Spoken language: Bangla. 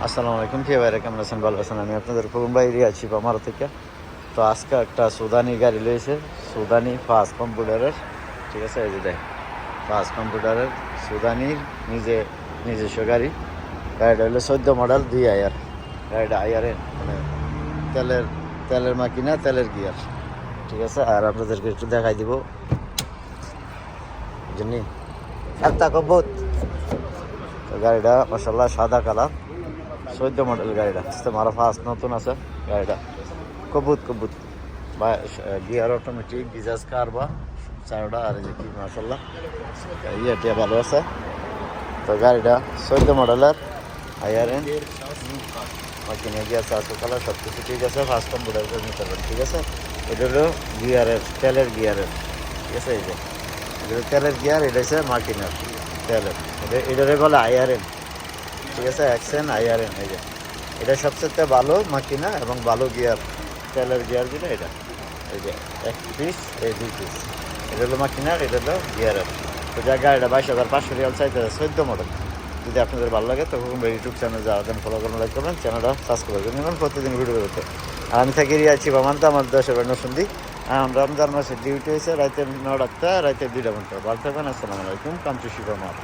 আসসালামু আলাইকুম, কে ভাইরা কেমন আছেন? ভালো আছেন? আমি আপনাদের ফুরুন ভাই আছি পামারো থেকে। তো আজকে একটা সুদানি গাড়ি লয়েছে, সুদানি ফাস্ট কম্পিউটারের। ঠিক আছে, এই যে দেখ, ফাস্ট কম্পিউটারের সুদানির নিজস্ব গাড়ি। গাড়িটা হলো 14 মডেল 2 আয়ার। গাড়িটা আয়ারে মানে তেলের তেলের মাকিনা, তেলের গিয়ার। ঠিক আছে, আর আপনাদেরকে একটু দেখাই দিব জানি একটা কবুত। তো গাড়িটা মাশাআল্লাহ সাদা কালার, 14 মডেল গাড়িটা। মারা ফার্স্ট নতুন আছে গাড়িটা। কবুত কবুত বা গিয়ার অটোমেটিক, গিজাস কারবা চারোটা। আর এই যে কি মাশাআল্লাহ ইয়েটা ভালো আছে। তো গাড়িটা 14 মডেলের আইআরএন মাকিনা, গিয়ার চারশো কালার, সব কিছু ঠিক আছে। ফার্স্ট কম্পিউটার করে নিতে পারবেন। ঠিক আছে, এটা হলো গিয়ারের, তেলের গিয়ারের। ঠিক আছে, এই যে এটা হলো তেলের গিয়ার, এটা হচ্ছে মাকিনার তেলের। এটারে বলে আইআরএন। ঠিক আছে, অ্যাকশন আইআরএন। এই যে এটা সবচেয়ে ভালো মাকিনা এবং ভালো গিয়ার, তেলের গিয়ার যেটা এটা। এই যে এক পিস, এই 2 পিস। এটা হলো মাকিনার, এটা হলো গিয়ারের। তো যা গাড়িটা 22,500 রিয়াল চাইতে, 14 মডেল। যদি আপনাদের ভালো লাগে তো ইউটিউব চ্যানেল যাওয়ার ফলো করবেন, লাইক করবেন, চ্যানেলটা সাবস্ক্রাইব করবেন এবং প্রতিদিন ভিডিও করতে। আর আমি থাকি আছি বা মানতে আমার দেশের নসুন্দি। রমজান মাসের ডিউটি হয়েছে রাতে 9টা রাতে 2টা পর্যন্ত। ভালো থাকবেন। আসসালামু আলাইকুম, কামচু শিবা মার।